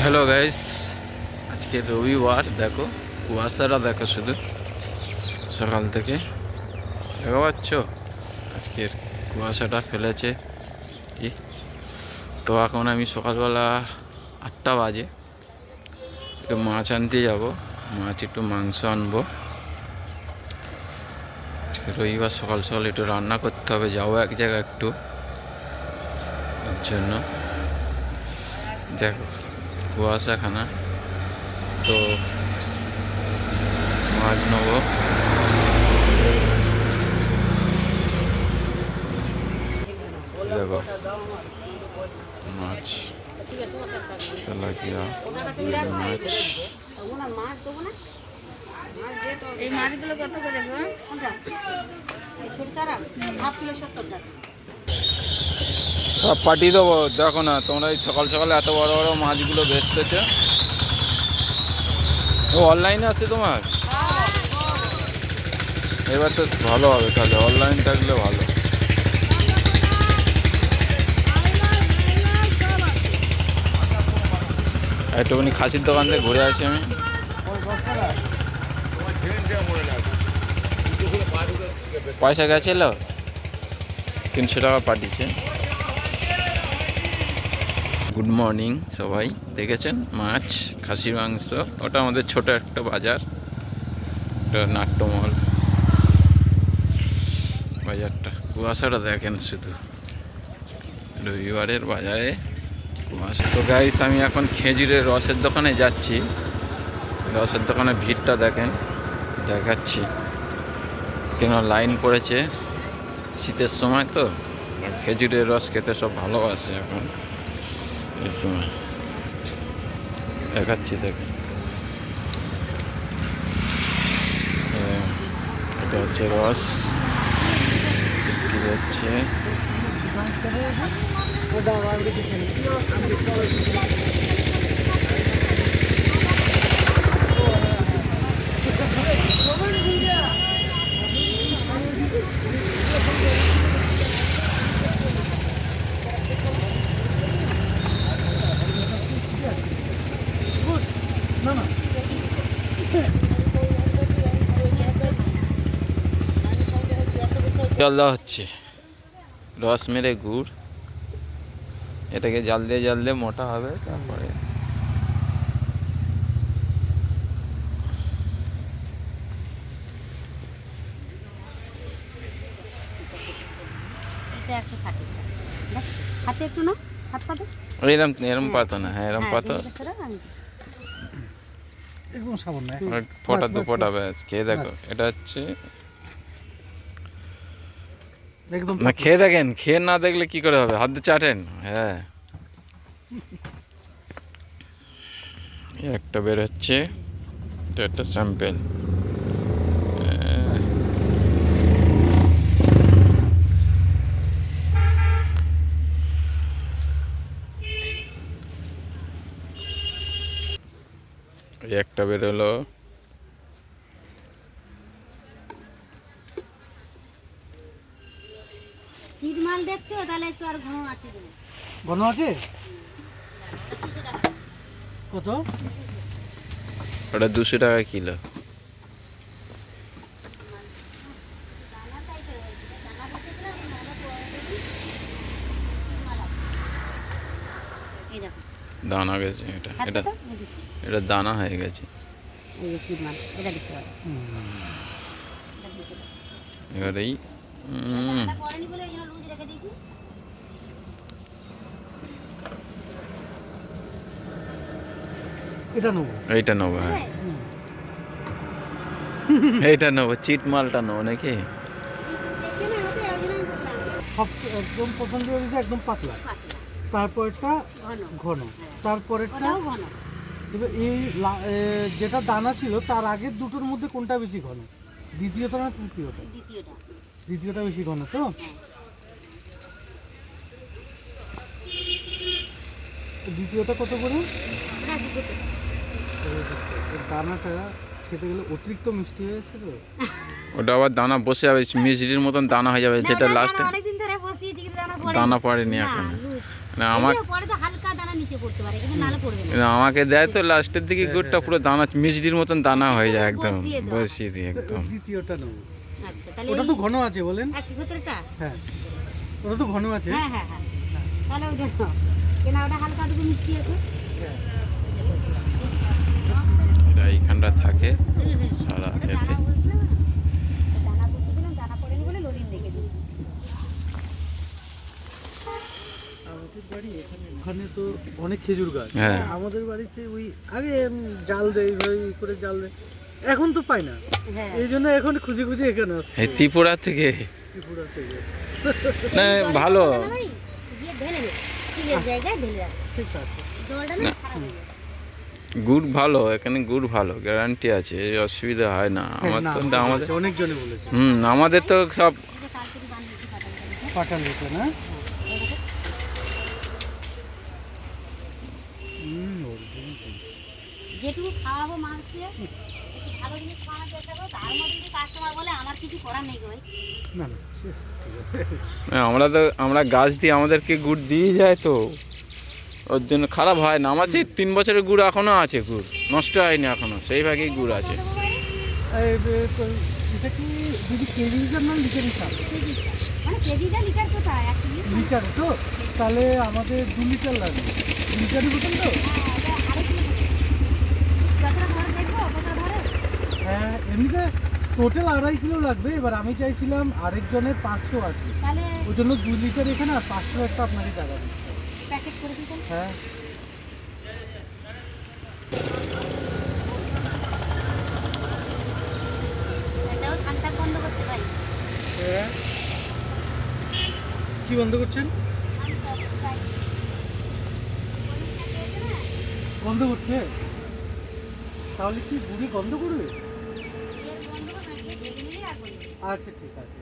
Hello guys, আজকে রবিবার। দেখো কুয়াশাটা দেখো শুধু সকাল থেকে দেখা পাচ্ছ। আজকের কুয়াশাটা ফেলেছে কি। তো এখন আমি সকালবেলা 8টা বাজে একটু মাছ আনতে যাবো। মাছ একটু মাংস আনবো। আজকে রবিবার সকাল সকাল একটু রান্না করতে হবে, যাবো এক জায়গায় একটু এর জন্য। দেখো কুয়াশাখানা, তো মাছ নেবো। দেখো মাছ, তেলাপিয়া মাছ। এই মাছগুলো কত করে গো? সব পাঠিয়ে দেবো। দেখো না তোমরা এই সকাল সকালে এত বড় বড় মাছগুলো বেচতেছে। ও অনলাইনে আছে তোমার? এবার তো ভালো হবে, তাহলে অনলাইন থাকলে ভালো। একটুখানি খাসির দোকান থেকে ঘুরে আসি আমি। পয়সা গেছিল 300 টাকা পাঠিয়েছে। গুড মর্নিং সবাই। দেখেছেন মাছ, খাসির মাংস। ওটা আমাদের ছোট একটা বাজার, একটা নাট্যমল বাজারটা। কুয়াশাটা দেখেন শুধু, রবিবারের বাজারে কুয়াশা। তো গাইস, আমি এখন খেজুরের রসের দোকানে যাচ্ছি। রসের দোকানে ভিড়টা দেখেন, দেখাচ্ছি। কেন লাইন পড়েছে, শীতের সময় তো খেজুরের রস খেতে সব ভালোবাসে এখন এই সময়। দেখাচ্ছি দেখেন, এটা হচ্ছে রস বিক্রি হচ্ছে। জল দেওয়া হচ্ছে, রস মেরে গুড়। এটাকে জাল দিয়ে মোটা হবে, তারপরে হাতে একটু না, হাত পাবে এরম এরম পাতো না। হ্যাঁ এরম পাতো, একদম সামান্য ফোটা দু ফোটা ব্যাস। খেয়ে দেখো, এটা হচ্ছে একদম না। খেয়ে দেখেন, খেয়ে না দেখলে কি করে হবে, হাত দিয়ে চাটেন। হ্যাঁ এই একটা বের হচ্ছে, এটা একটা স্যাম্পেল। এই একটা বের হলো। চিরমাল দেখছো, তাহলে একটু আর ঘন আছে। ঘন আছে কত? ওটা 200 টাকা কিলো। এই দেখো দানা গেছে, এটা এটা হাতটা এই দিচ্ছি, এটা দানা হয়ে গেছে। এই যে চিরমাল, এটা দিতে হবে। এবার এই দানাটা পড়েনি বলে এই জন্য লুজ রেখে দিয়েছি। এটা নেবো, এইটা নেবো। হ্যাঁ এইটা নেবো, চিট মালটা নেবো নাকি। সব একদম প্রথম দিয়ে দিতে একদম পাতলা, তারপরটা ঘন, তারপরেরটা ওটাও ঘন। এবার এই যেটা দানা ছিল তার আগের দুটোর মধ্যে কোনটা বেশি ঘন? দ্বিতীয়টা না তৃতীয়টা? দ্বিতীয়টা। দ্বিতীয়টা বেশি ঘন তো। দ্বিতীয়টা কত করে? দানাটা খেতে গেলে অতিরিক্ত মিষ্টি হয়েছে তো। ওটা আবার দানা বসে যাবে, মিষ্টির মতন দানা হয়ে যাবে, যেটা লাস্টে অনেকদিন ধরে বসিয়েছি কিন্তু দানা পড়েনি। দানা পড়েনি এখন। লুজ। না আমার পরে তো হালকা দানা নিচে পড়তে পারে, কিন্তু নালে পড়বে না। কিন্তু আমাকে দেয় তো লাস্টের দিকে গুড়টা পুরো দানা মিষ্টির মতন দানা হয়ে যায় একদম, বসিয়ে দাও। বসিয়ে দিই একদম। দ্বিতীয়টা নেবো। আচ্ছা, তাহলে ওটা তো ঘন আছে বলেন? 170টা? হ্যাঁ, ওটা তো ঘন আছে। হ্যাঁ হ্যাঁ হ্যাঁ, তাহলে ওইটা নাও। কেন ওটা হালকা একটু মিষ্টি আছে। হ্যাঁ। এটা এইখানটা থাকে সারা এটা এতে। দানা বলছিলাম না? দানা বলছিলাম, দানা পড়েনি বলে লোডিং রেখে দিয়েছি। ওখানে তো অনেক খেজুর গাছ। হ্যাঁ। আমাদের বাড়িতে ওই আগে জাল দেয়, এইভাবে করে জাল দেয়, এখন তো পাই না। হ্যাঁ, এই জন্য এখন খুঁজে খুঁজে এখানে আসছে এই ত্রিপুরা থেকে ত্রিপুরা থেকে। না ভালো, জলটা ভাই দিয়ে ঢেলে দে, স্টিলের জায়গায় ঢেলে রাখ। ঠিক আছে। জলটা না খারাপ হয়ে যাবে। গুড় ভালো, এখানে গুড় ভালো, গ্যারান্টি আছে, এই অসুবিধা হয় না। আমার না, তো আমাদের অনেকজনে বলেছে আমাদের তো সব এই যে কাল থেকে বানিয়েছি পাটালিটা। পাটাল এটা না। যেটুকু খাওয়াবো মাছকে, একটু ভালো জিনিস খাওয়ানোর চেষ্টা করো। তার মধ্যে যদি কাস্টমার বলে আমার কিছু করার নেই গো ভাই। না না, ঠিক আছে। আমরা গাছ দিয়ে আমাদেরকে গুড় দিয়ে যায় তো, ওর জন্য খারাপ হয় না। আমার সেই 3 বছরের গুড় এখনো আছে, গুড় নষ্ট হয়নি এখনো, সেই ভাগেই গুড় আছে। এটা কি দিদি কেজি হিসাব না লিটার হিসাব? মানে কেজিটা লিটার কোথায়? 1 কেজি? লিটার তো, তাহলে আমাদের 2 লিটার লাগবে। 2 লিটারই বোতল তো? হ্যাঁ, এটা 2.5 কিলো হবে। কতটা ধরে দেখবো, কতটা ধরে? হ্যাঁ, এমনিতে টোটাল 2.5 কিলো লাগবে। এবার আমি চাইছিলাম আরেকজনের 500 আছে, তাহলে ওই জন্য 2 লিটার এখানে আর 500 একটা আপনাকে টাকা দিচ্ছি। প্যাকেট করে দিই তাহলে। হ্যাঁ, এটাও ঠান্ডা বন্ধ করতে ভাই। হ্যাঁ। কি বন্ধ করছেন? বন্ধ করছে? তাহলে কি বুড়ি বন্ধ করবে? আচ্ছা, ঠিক আছে।